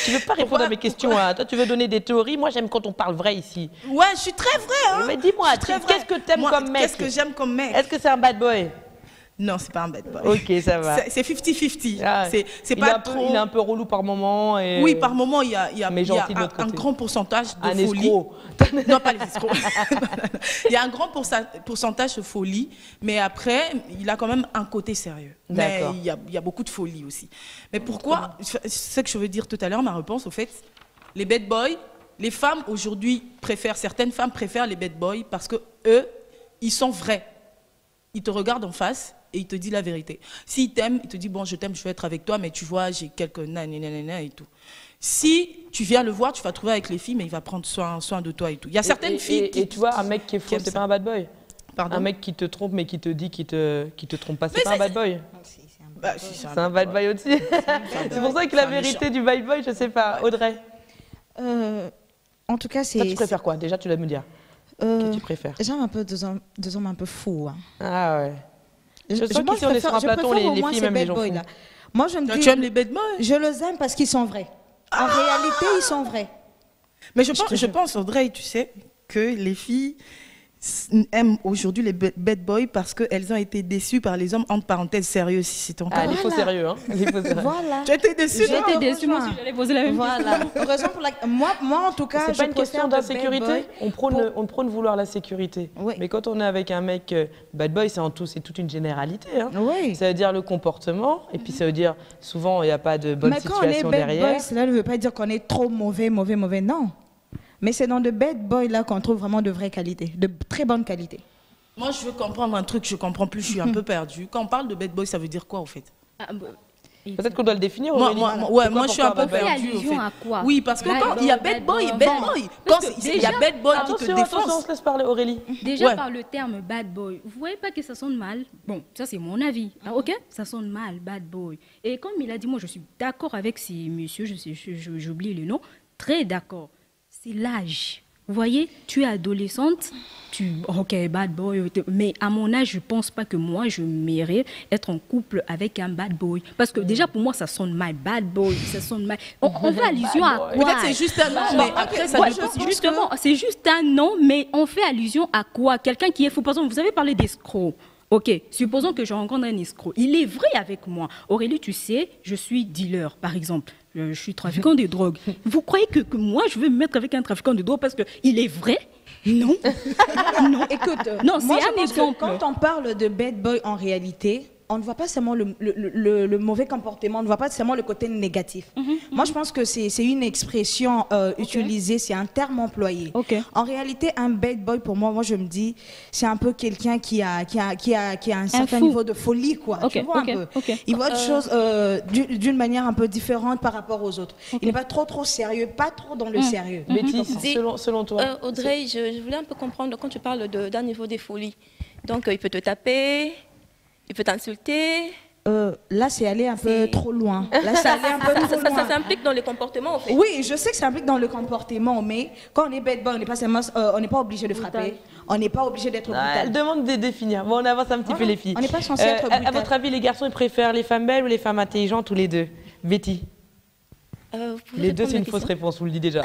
Tu veux pas répondre à mes questions, hein? Toi, tu veux donner des théories. Moi, j'aime quand on parle vrai ici. Ouais, je suis très vrai, hein. Mais dis-moi, qu'est-ce que t'aimes comme mec? Qu'est-ce que j'aime comme mec? Est-ce que c'est un bad boy? Non, c'est pas un bad boy. Ok, ça va. C'est 50-50. Ah, c'est pas trop... Il est un peu relou par moment. Et... Oui, par moment, il y a un grand pourcentage de folie. Escroc. Non, pas les escrocs. Il y a un grand pourcentage de folie, mais après, il a quand même un côté sérieux. Mais il y a beaucoup de folie aussi. Mais pourquoi? C'est ce que je veux dire tout à l'heure, ma réponse, au fait, les bad boys, les femmes aujourd'hui certaines femmes préfèrent les bad boys parce que eux, ils sont vrais. Ils te regardent en face et il te dit la vérité. S'il t'aime, il te dit, bon, je t'aime, je veux être avec toi, mais tu vois, j'ai quelques nanana et tout. Si tu viens le voir, tu vas trouver avec les filles, mais il va prendre soin de toi et tout. Il y a certaines filles qui... Et tu vois, un mec qui est faux, c'est pas un bad boy? Pardon? Un mec qui te trompe, mais qui te dit qu'il te trompe pas, c'est pas un bad boy? C'est un bad boy aussi. C'est pour ça que la vérité du bad boy, je sais pas. Audrey? En tout cas, c'est... Toi, tu préfères quoi? Déjà, tu dois me dire. Qu'est-ce que tu préfères? J'aime un peu deux hommes un peu fous. Hein. Ah ouais. Je sens qu'ici, on est sur un plateau, les filles, même les gens fous. Moi, je me dis... Tu aimes les bad boys? Je les aime parce qu'ils sont vrais. En réalité, ils sont vrais. Mais je pense, Audrey, tu sais, que les filles aiment aujourd'hui les bad boys parce qu'elles ont été déçues par les hommes, entre parenthèses, sérieux, si c'est ton cas. Ah, les faux sérieux, hein. Voilà. Tu as été déçue? J'ai été déçue, moi aussi, j'allais poser la même question. Voilà. Heureusement pour moi, en tout cas, c'est pas une question d'insécurité. On prône vouloir la sécurité. Oui. Mais quand on est avec un mec bad boy, c'est toute une généralité. Hein. Oui. Ça veut dire le comportement, et puis ça veut dire souvent il n'y a pas de bonne situation derrière. Mais quand on est bad boy, cela ne veut pas dire qu'on est trop mauvais, non. Mais c'est dans de bad boys là qu'on trouve vraiment de vraies qualités, de très bonnes qualités. Moi, je veux comprendre un truc, je comprends plus, je suis un peu perdue. Quand on parle de bad boy, ça veut dire quoi, au fait? Peut-être qu'on doit le définir. Moi, je suis un peu perdue. À quoi? Oui, parce que quand il y a bad boy et bad boy, quand il y a bad boy qui te défonce. Attention, on se laisse parler, Aurélie. Déjà, par le terme bad boy, vous voyez pas que ça sonne mal? Bon, ça c'est mon avis. Ah, ok? Ça sonne mal, bad boy. Et comme il a dit, moi je suis d'accord avec ces messieurs, j'oublie le nom, très d'accord. C'est l'âge. Vous voyez, tu es adolescente, ok, bad boy, mais à mon âge, je ne pense pas que moi, je mérite être en couple avec un bad boy. Parce que déjà, pour moi, ça sonne mal. Bad boy, ça sonne mal. On fait allusion à quoi? Peut-être c'est juste un nom, mais après, ça justement, c'est juste un nom, mais on fait allusion à quoi? Quelqu'un qui est fou. Par exemple, vous avez parlé d'escroc. Ok, supposons que je rencontre un escroc. Il est vrai avec moi. Aurélie, tu sais, je suis dealer, par exemple. Je suis trafiquant de drogue. Vous croyez que moi, je vais me mettre avec un trafiquant de drogue parce qu'il est vrai? Non. Non. Écoute, non, c'est un exemple. Quand on parle de bad boy en réalité, on ne voit pas seulement le mauvais comportement, on ne voit pas seulement le côté négatif. Moi, je pense que c'est une expression utilisée, c'est un terme employé. En réalité, un bad boy, pour moi, je me dis, c'est un peu quelqu'un qui a un certain niveau de folie, quoi. Tu vois un peu. Il voit des choses d'une manière un peu différente par rapport aux autres. Il n'est pas trop sérieux, pas trop dans le sérieux. Betty, selon toi. Audrey, je voulais un peu comprendre quand tu parles d'un niveau de folie. Donc, il peut te taper. Il peut t'insulter. Là, c'est aller un peu trop loin. Là, c'est aller un peu trop loin. Ça s'implique dans les comportements, en fait. Oui, je sais que ça implique dans le comportement, mais quand on est bad boy, on n'est pas obligé de frapper. On n'est pas obligé d'être brutal. Elle demande de définir. Bon, on avance un petit peu, les filles. On n'est pas censé être brutal. À votre avis, les garçons, ils préfèrent les femmes belles ou les femmes intelligentes ou les deux? Betty? Les deux, c'est une fausse réponse, vous le dites déjà.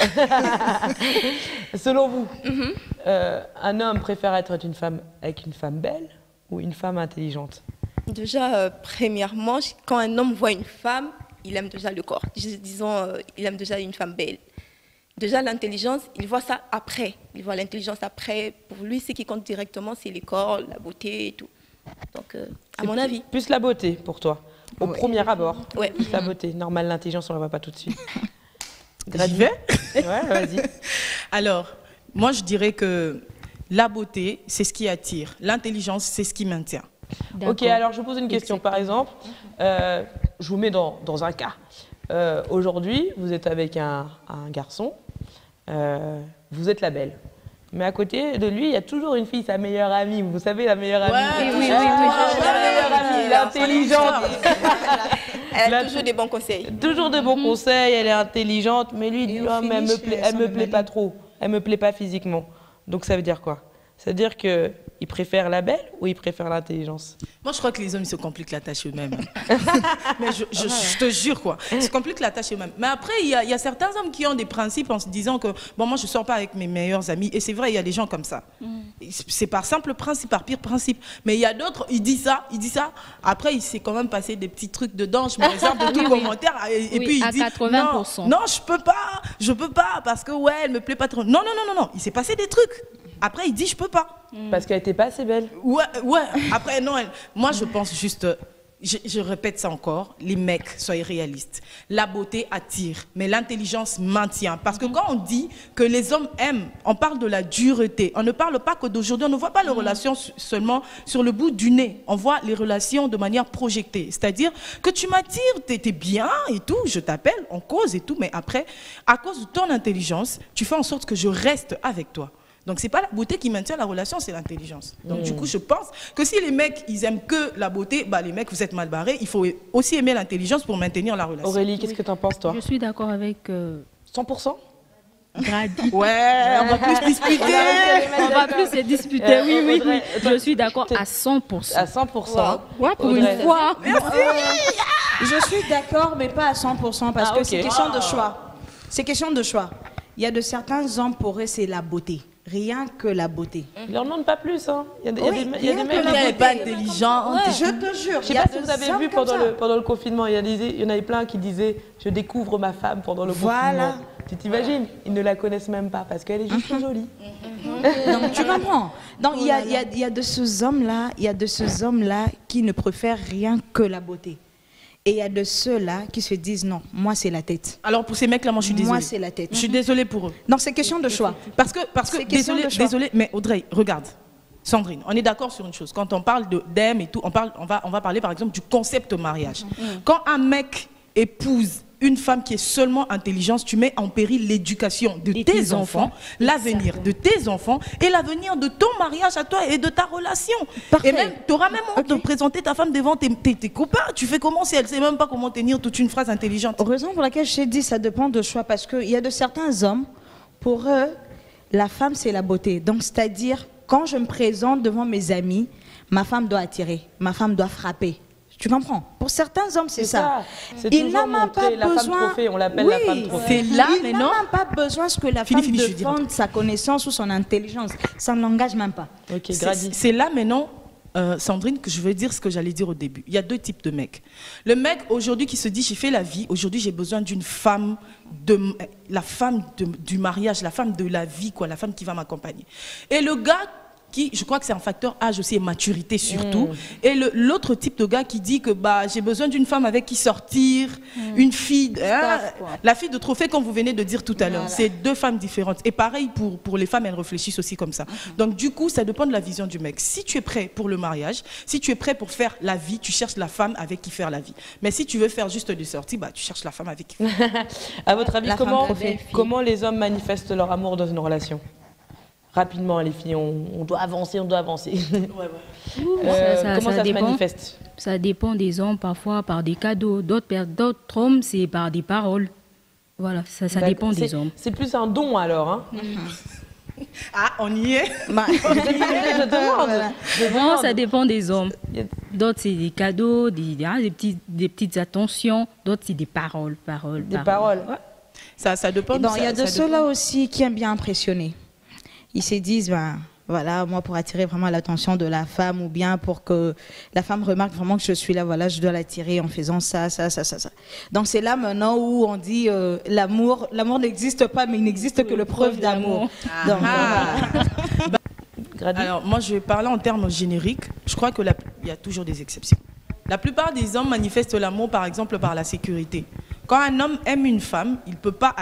Selon vous, un homme préfère être avec une femme belle ou une femme intelligente? Déjà, premièrement, quand un homme voit une femme, il aime déjà le corps. Disons, il aime déjà une femme belle. déjà l'intelligence, il voit ça après. Il voit l'intelligence après. Pour lui, ce qui compte directement, c'est les corps, la beauté et tout. Donc, à mon avis. Plus la beauté pour toi, au premier abord. Ouais. Plus la beauté. Normal, l'intelligence, on ne la voit pas tout de suite. J'y vais? Ouais, vas-y. Alors, moi, je dirais que la beauté, c'est ce qui attire. L'intelligence, c'est ce qui maintient. Ok, alors je vous pose une question. Par exemple, je vous mets dans un cas. Aujourd'hui, vous êtes avec un garçon, vous êtes la belle. Mais à côté de lui, il y a toujours une fille, sa meilleure amie. Vous savez, la meilleure amie. Oui. La meilleure amie, l'intelligente. Elle a toujours des bons conseils. Toujours de bons conseils, elle est intelligente, mais lui, il dit, oh, mais elle me plaît pas trop. Elle me plaît pas physiquement. Donc ça veut dire quoi? Ça veut dire qu'il préfère la belle ou il préfère l'intelligence? Moi, je crois que les hommes, ils se compliquent la tâche eux-mêmes. Mais je te jure, quoi. Ils se compliquent la tâche eux-mêmes. Mais après, il y a certains hommes qui ont des principes en se disant que, bon, moi, je ne sors pas avec mes meilleurs amis. Et c'est vrai, il y a des gens comme ça. C'est par simple principe, par pire principe. Mais il y a d'autres, il dit ça. Après, il s'est quand même passé des petits trucs dedans. Je me réserve de tout commentaire. Et puis, il dit, 80%. non, je peux pas, parce que, ouais, elle me plaît pas trop. Non. Il s'est passé des trucs. Après, il dit, je peux pas. Parce qu'elle n'était pas assez belle. Ouais. Après, non, moi, je pense juste, je répète ça encore, les mecs, soyez réalistes. La beauté attire, mais l'intelligence maintient. Parce que quand on dit que les hommes aiment, on parle de la dureté. On ne parle pas que d'aujourd'hui, on ne voit pas les relations seulement sur le bout du nez. On voit les relations de manière projetée. C'est-à-dire que tu m'attires, t'es bien et tout, je t'appelle, on cause et tout, mais après, à cause de ton intelligence, tu fais en sorte que je reste avec toi. Donc, ce n'est pas la beauté qui maintient la relation, c'est l'intelligence. Donc, du coup, je pense que si les mecs, ils aiment que la beauté, bah, les mecs, vous êtes mal barrés. Il faut aussi aimer l'intelligence pour maintenir la relation. Aurélie, qu'est-ce que tu en penses, toi? Je suis d'accord avec 100%? Grady. Ouais, on va plus discuter. On va plus se disputer, oui. Je suis d'accord à 100%. À 100%. Ouais, pour une fois. Merci. Je suis d'accord, mais pas à 100% parce que c'est question de choix. C'est question de choix. Il y a de certains hommes, pour eux, c'est la beauté. Rien que la beauté. Ils leur demandent pas plus. Hein. Il y a des mecs qui n'est pas intelligent. Ouais, je te jure. Je sais pas si vous avez vu pendant le confinement, il y en avait plein qui disaient « Je découvre ma femme pendant le confinement ». Tu t'imagines? Ils ne la connaissent même pas parce qu'elle est juste jolie. Donc tu comprends. Donc il y a de ces hommes-là qui ne préfèrent rien que la beauté. Et il y a de ceux-là qui se disent non, moi c'est la tête. Alors pour ces mecs-là, moi je suis désolée. Moi c'est la tête. Je suis désolée pour eux. Donc c'est question de choix. Parce que désolée, mais Audrey, regarde. Sandrine, on est d'accord sur une chose. Quand on parle d'aime et tout, on va parler par exemple du concept mariage. Quand un mec épouse une femme qui est seulement intelligente, tu mets en péril l'éducation de tes enfants, l'avenir de tes enfants et l'avenir de ton mariage à toi et de ta relation. Parfait. Et même, tu auras même honte de présenter ta femme devant tes copains. Tu fais comment si elle ne sait même pas comment tenir toute une phrase intelligente? Raison pour laquelle je t'ai dit, ça dépend de choix. Parce qu'il y a de certains hommes, pour eux, la femme, c'est la beauté. Donc, c'est-à-dire, quand je me présente devant mes amis, ma femme doit attirer, ma femme doit frapper. Tu comprends? Pour certains hommes, c'est ça. Il n'a même pas besoin. On l'appelle la femme trophée. Il n'a même pas besoin que la femme défende sa connaissance ou son intelligence. Ça ne l'engage même pas. Okay, c'est là maintenant, Sandrine, que je veux dire ce que j'allais dire au début. Il y a deux types de mecs. Le mec aujourd'hui qui se dit j'ai fait la vie, aujourd'hui j'ai besoin d'une femme, la femme du mariage, la femme de la vie, quoi, la femme qui va m'accompagner. Et le gars je crois que c'est un facteur âge aussi et maturité surtout. Et l'autre type de gars qui dit que j'ai besoin d'une femme avec qui sortir, une fille, la fille de trophée comme vous venez de dire tout à l'heure. C'est deux femmes différentes. Et pareil pour les femmes, elles réfléchissent aussi comme ça. Donc du coup, ça dépend de la vision du mec. Si tu es prêt pour le mariage, si tu es prêt pour faire la vie, tu cherches la femme avec qui faire la vie. Mais si tu veux faire juste des sorties, tu cherches la femme avec qui faire la vie. À votre avis, comment les hommes manifestent leur amour dans une relation? Rapidement, les filles, on doit avancer, comment ça se manifeste? Ça dépend des hommes, parfois par des cadeaux. D'autres hommes, c'est par des paroles. Voilà, ça dépend des hommes. C'est plus un don alors, hein? Ah, on y est. Je demande. Non, ça dépend des hommes. D'autres, c'est des cadeaux, des petites attentions. D'autres, c'est des paroles. Des paroles. Ouais. Ça dépend. Il y a de ceux-là aussi qui aiment bien impressionner. Ils se disent, Voilà, moi, pour attirer vraiment l'attention de la femme ou bien pour que la femme remarque vraiment que je suis là, voilà, je dois l'attirer en faisant ça. Donc, c'est là maintenant où on dit l'amour n'existe pas, mais il n'existe que le preuve d'amour. Alors, moi, je vais parler en termes génériques. Je crois qu'il y a toujours des exceptions. La plupart des hommes manifestent l'amour, par exemple, par la sécurité. Quand un homme aime une femme, il ne peut pas...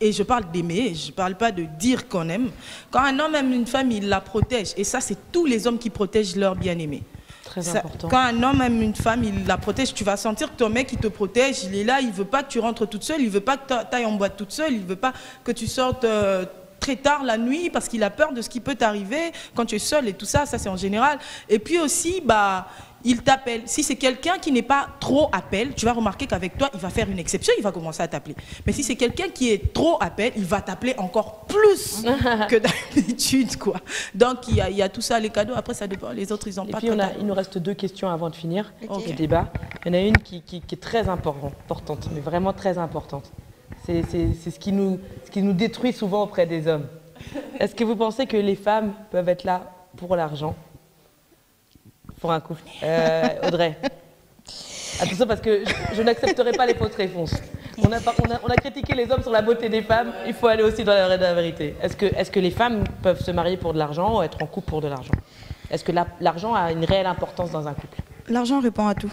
Et je parle d'aimer, je ne parle pas de dire qu'on aime. Quand un homme aime une femme, il la protège. Et ça, c'est tous les hommes qui protègent leur bien-aimé. Très important. Quand un homme aime une femme, il la protège. Tu vas sentir que ton mec, il te protège. Il est là, il ne veut pas que tu rentres toute seule. Il ne veut pas que tu ailles en boîte toute seule. Il ne veut pas que tu sortes très tard la nuit parce qu'il a peur de ce qui peut t'arriver quand tu es seule et tout ça. Ça, c'est en général. Et puis aussi, il t'appelle. Si c'est quelqu'un qui n'est pas trop appel, tu vas remarquer qu'avec toi, il va faire une exception, il va commencer à t'appeler. Mais si c'est quelqu'un qui est trop appel, il va t'appeler encore plus que d'habitude, quoi. Donc, il y a tout ça, les cadeaux. Après, ça dépend. Les autres, ils n'ont pas. Et puis, il nous reste 2 questions avant de finir le débat. Il y en a une qui est très importante, mais vraiment très importante. C'est ce qui nous détruit souvent auprès des hommes. Est-ce que vous pensez que les femmes peuvent être là pour l'argent ? Pour un couple. Audrey. Attention parce que je n'accepterai pas les fausses réponses. On a critiqué les hommes sur la beauté des femmes, il faut aller aussi dans la vérité. Est-ce que les femmes peuvent se marier pour de l'argent ou être en couple pour de l'argent? Est-ce que l'argent a une réelle importance dans un couple? L'argent répond à tout.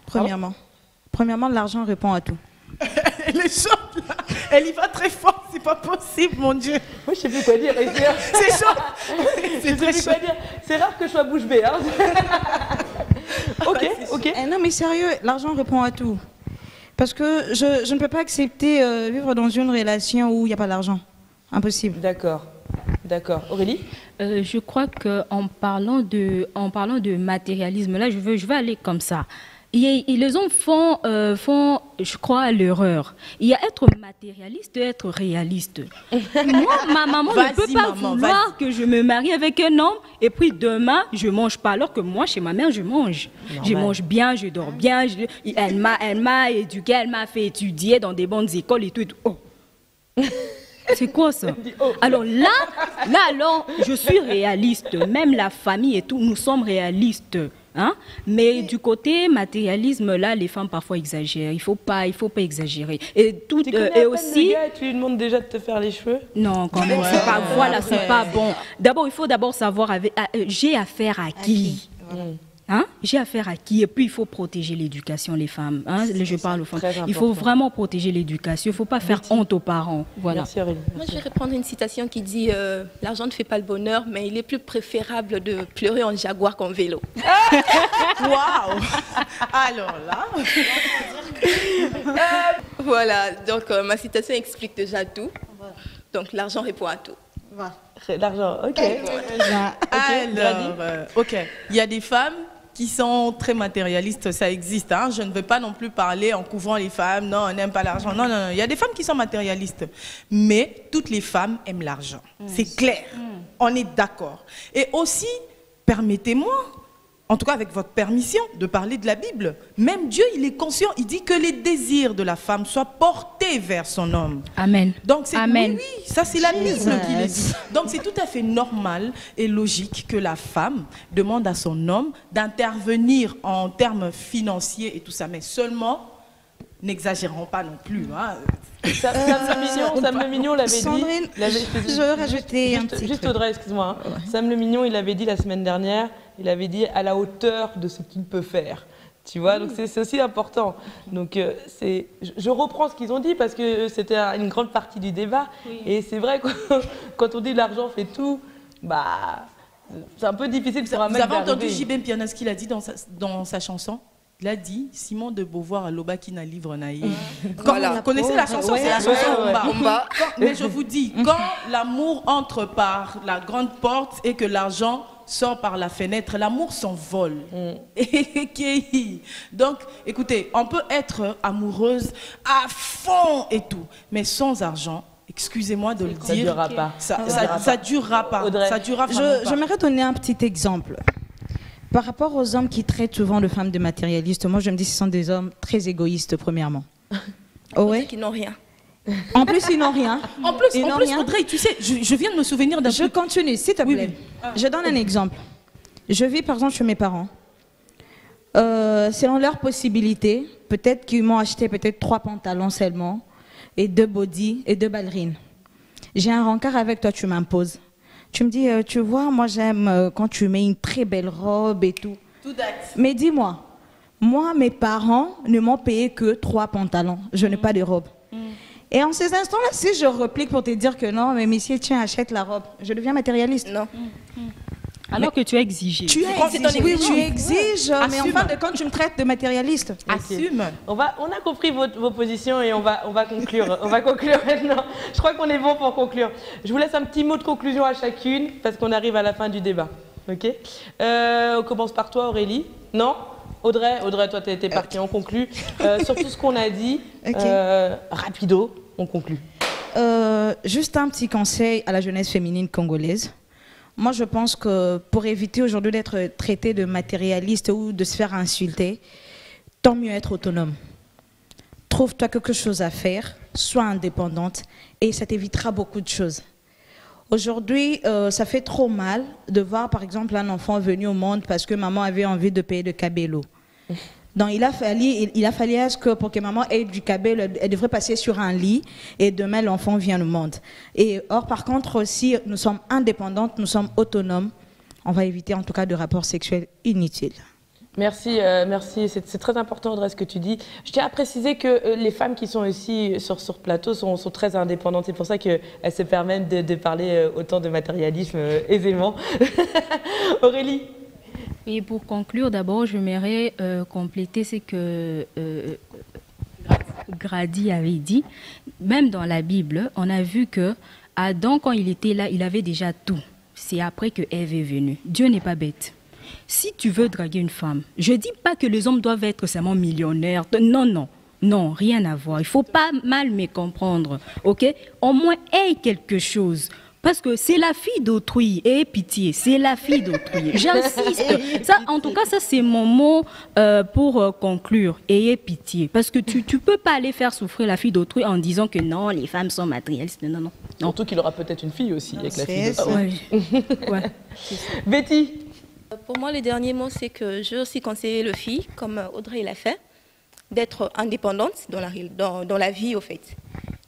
Premièrement. Premièrement, l'argent répond à tout. Elle est chaude là. Elle y va très fort, c'est pas possible, mon Dieu. Moi, je sais plus quoi dire. C'est chaud. C'est très chaud. C'est rare que je sois bouche bée. Hein. Ok. Non, mais sérieux, l'argent répond à tout. Parce que je ne peux pas accepter vivre dans une relation où il n'y a pas d'argent. Impossible. D'accord. Aurélie? Je crois qu'en parlant de matérialisme, là, je veux aller comme ça. Les hommes font, je crois, l'erreur. Il y a être matérialiste et être réaliste. Moi, ma maman ne peut pas vouloir que je me marie avec un homme et puis demain, je ne mange pas. Alors que moi, chez ma mère, je mange. Normal. Je mange bien, je dors bien. Elle m'a éduquée, elle m'a fait étudier dans des bonnes écoles et tout. Oh. C'est quoi ça? Alors là, je suis réaliste. Même la famille et tout, nous sommes réalistes. Hein? Mais du côté matérialisme, là, les femmes parfois exagèrent. Il faut pas exagérer. Et tout et aussi. Gars, tu lui demandes déjà de te faire les cheveux? Non, quand même, c'est pas. Voilà, c'est pas bon. D'abord, il faut savoir j'ai affaire à qui. Hein? J'ai affaire à qui? Et puis, il faut protéger l'éducation, les femmes. Hein? Je parle aux femmes. Il faut vraiment protéger l'éducation. Il ne faut pas faire honte aux parents. Voilà. Merci, Aurélie. Moi, je vais reprendre une citation qui dit l'argent ne fait pas le bonheur, mais il est plus préférable de pleurer en jaguar qu'en vélo. Waouh! Alors là... Voilà, donc ma citation explique déjà tout. Donc, l'argent répond à tout. L'argent, ok. Alors, ok. Il y a des femmes qui sont très matérialistes, ça existe. Hein. Je ne veux pas non plus parler en couvrant les femmes. Non, on n'aime pas l'argent. Non. Il y a des femmes qui sont matérialistes. Mais toutes les femmes aiment l'argent. C'est clair. On est d'accord. Et aussi, permettez-moi, en tout cas avec votre permission, de parler de la Bible. Même Dieu, il est conscient. Il dit que les désirs de la femme soient portés vers son homme. Amen. Donc c'est Amen. Oui, ça c'est la Bible qui le dit. Donc c'est tout à fait normal et logique que la femme demande à son homme d'intervenir en termes financiers et tout ça. Mais seulement, n'exagérons pas non plus. Hein. Sam Le Mignon l'avait dit. Sandrine, je veux rajouter un petit Juste Audrey, excuse-moi. Hein. Ouais. Sam Le Mignon, il l'avait dit la semaine dernière, il avait dit à la hauteur de ce qu'il peut faire. Tu vois, donc c'est aussi important. Donc je reprends ce qu'ils ont dit parce que c'était une grande partie du débat. Oui. Et c'est vrai que quand on dit l'argent fait tout, c'est un peu difficile pour un mec. Vous avez entendu J.B. Piana ce qu'il a dit dans sa chanson? Il a dit Simon de Beauvoir à Lobakina livre naïf. Voilà. Vous connaissez la chanson? C'est la chanson Omba. Mais je vous dis, quand l'amour entre par la grande porte et que l'argent sort par la fenêtre, l'amour s'envole. Donc, écoutez, on peut être amoureuse à fond et tout, mais sans argent, excusez-moi de le dire, ça durera pas. Audrey, ça durera vraiment pas. J'aimerais donner un petit exemple. Par rapport aux hommes qui traitent souvent de femmes de matérialistes, moi je me dis que ce sont des hommes très égoïstes, premièrement. Ouais. Qui n'ont rien. En plus, ils n'ont rien. En plus, Audrey, tu sais, je viens de me souvenir d'un Je continue, s'il te plaît. Oui. Je donne un exemple. Je vis par exemple chez mes parents. Selon leurs possibilités, peut-être qu'ils m'ont acheté peut-être 3 pantalons seulement, et 2 bodys et 2 ballerines. J'ai un rencard avec toi, tu m'imposes. Tu me dis, tu vois, moi j'aime quand tu mets une très belle robe et tout. Tout date. Mais dis-moi, moi, mes parents ne m'ont payé que 3 pantalons. Je n'ai pas de robe. Et en ces instants-là, si je replique pour te dire que non, mais monsieur, tiens, achète la robe, je deviens matérialiste. Non. Alors que tu as exigé. Tu exiges, mais en fin de compte, tu me traites de matérialiste. Assume. On a compris vos positions et on va conclure. On va conclure maintenant. Je crois qu'on est bon pour conclure. Je vous laisse un petit mot de conclusion à chacune parce qu'on arrive à la fin du débat. Ok. On commence par toi, Aurélie. Non? Audrey, toi, t'es partie. On conclut. Sur tout ce qu'on a dit, rapido, on conclut. Juste un petit conseil à la jeunesse féminine congolaise. Moi, je pense que pour éviter aujourd'hui d'être traité de matérialiste ou de se faire insulter, tant mieux être autonome. Trouve-toi quelque chose à faire, sois indépendante et ça t'évitera beaucoup de choses. Aujourd'hui, ça fait trop mal de voir par exemple un enfant venu au monde parce que maman avait envie de payer de cabello. Donc il a fallu à ce que pour que maman ait du cabello, elle devrait passer sur un lit et demain l'enfant vient au monde. Et or par contre, si nous sommes indépendantes, nous sommes autonomes, on va éviter en tout cas de rapports sexuels inutiles. Merci, merci. C'est très important, Audrey, ce que tu dis. Je tiens à préciser que les femmes qui sont ici sur plateau sont très indépendantes. C'est pour ça qu'elles se permettent de parler autant de matérialisme aisément. Aurélie? Et pour conclure, d'abord, j'aimerais compléter ce que Grady avait dit. Même dans la Bible, on a vu que Adam, quand il était là, il avait déjà tout. C'est après que Ève est venue. Dieu n'est pas bête. Si tu veux draguer une femme, je ne dis pas que les hommes doivent être seulement millionnaires. Non, rien à voir. Il ne faut pas mal me comprendre, ok? Au moins, aie quelque chose. Parce que c'est la fille d'autrui, et pitié, c'est la fille d'autrui. J'insiste. Ça, en tout cas, ça c'est mon mot pour conclure. Ayez pitié. Parce que tu ne peux pas aller faire souffrir la fille d'autrui en disant que non, les femmes sont matérialistes. Non. Surtout qu'il aura peut-être une fille aussi avec la fille d'autrui. Ouais. Betty? Pour moi, le dernier mot, c'est que je veux aussi conseiller les filles, comme Audrey l'a fait, d'être indépendante dans la vie, au fait.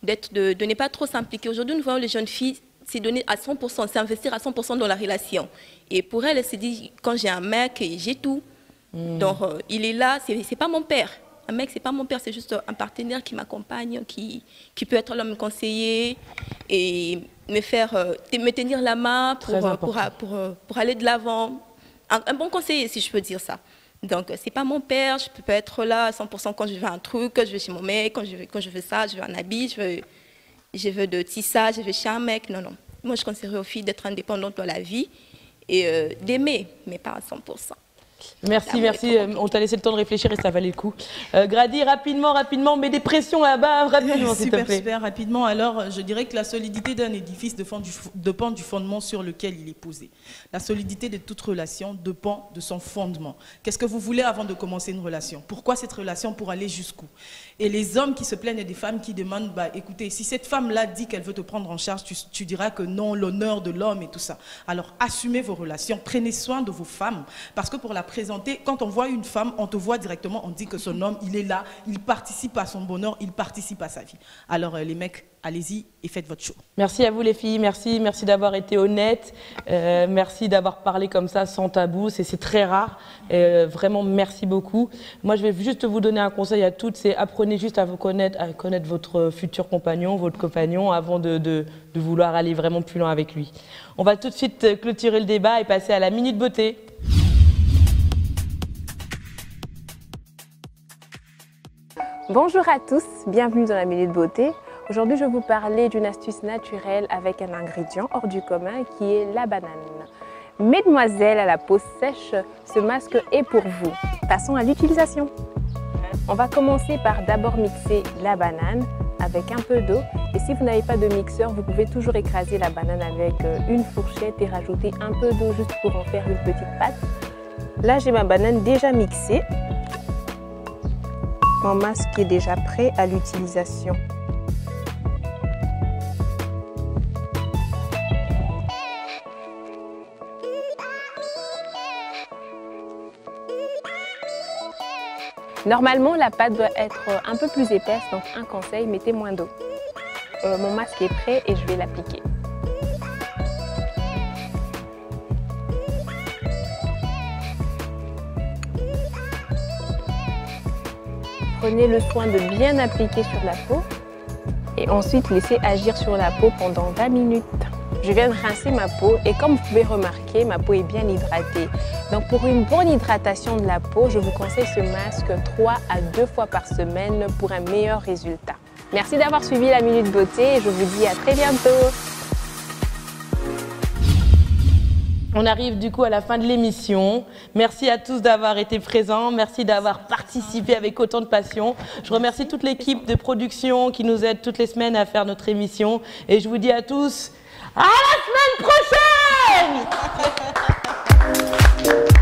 De ne pas trop s'impliquer. Aujourd'hui, nous voyons les jeunes filles c'est donner à 100%, c'est investir à 100% dans la relation. Et pour elle, elle se dit, quand j'ai un mec, j'ai tout. Donc, il est là, c'est pas mon père. Un mec, c'est pas mon père, c'est juste un partenaire qui m'accompagne, qui peut être là, me conseiller et me tenir la main pour aller de l'avant. Un bon conseiller, si je peux dire ça. Donc, c'est pas mon père, je peux être là à 100% quand je veux un truc, je vais chez mon mec, quand je veux ça, je veux un habit, je veux de tissage, je veux chez un mec. Non. Moi, je conseillerais aux filles d'être indépendantes dans la vie et d'aimer, mais pas à 100%. Merci. On t'a laissé le temps de réfléchir et ça valait le coup. Grady, rapidement, mets des pressions là-bas, rapidement, s'il te plaît. Super rapidement. Alors, je dirais que la solidité d'un édifice dépend du fondement sur lequel il est posé. La solidité de toute relation dépend de son fondement. Qu'est-ce que vous voulez avant de commencer une relation? Pourquoi cette relation? Pour aller jusqu'où? Et les hommes qui se plaignent des femmes qui demandent, écoutez, si cette femme-là dit qu'elle veut te prendre en charge, tu diras que non, l'honneur de l'homme et tout ça. Alors, assumez vos relations, prenez soin de vos femmes, parce que pour la présenter, quand on voit une femme, on te voit directement, on dit que son homme, il est là, il participe à son bonheur, il participe à sa vie. Alors, les mecs, allez-y et faites votre show. Merci à vous les filles, merci d'avoir été honnêtes, merci d'avoir parlé comme ça sans tabou, c'est très rare, vraiment merci beaucoup. Moi je vais juste vous donner un conseil à toutes, c'est apprenez juste à connaître votre futur compagnon, votre compagnon avant de vouloir aller vraiment plus loin avec lui. On va tout de suite clôturer le débat et passer à la Minute Beauté. Bonjour à tous, bienvenue dans la Minute Beauté. Aujourd'hui, je vais vous parler d'une astuce naturelle avec un ingrédient hors du commun qui est la banane. Mesdemoiselles à la peau sèche, ce masque est pour vous. Passons à l'utilisation. On va commencer par d'abord mixer la banane avec un peu d'eau. Et si vous n'avez pas de mixeur, vous pouvez toujours écraser la banane avec une fourchette et rajouter un peu d'eau juste pour en faire une petite pâte. Là, j'ai ma banane déjà mixée. Mon masque est déjà prêt à l'utilisation. Normalement, la pâte doit être un peu plus épaisse, donc un conseil, mettez moins d'eau. Mon masque est prêt et je vais l'appliquer. Prenez le soin de bien appliquer sur la peau et ensuite laissez agir sur la peau pendant 20 minutes. Je viens de rincer ma peau et comme vous pouvez remarquer, ma peau est bien hydratée. Donc pour une bonne hydratation de la peau, je vous conseille ce masque 3 à 2 fois par semaine pour un meilleur résultat. Merci d'avoir suivi la Minute Beauté et je vous dis à très bientôt. On arrive du coup à la fin de l'émission. Merci à tous d'avoir été présents. Merci d'avoir participé avec autant de passion. Je remercie toute l'équipe de production qui nous aide toutes les semaines à faire notre émission. Et je vous dis à tous, à la semaine prochaine!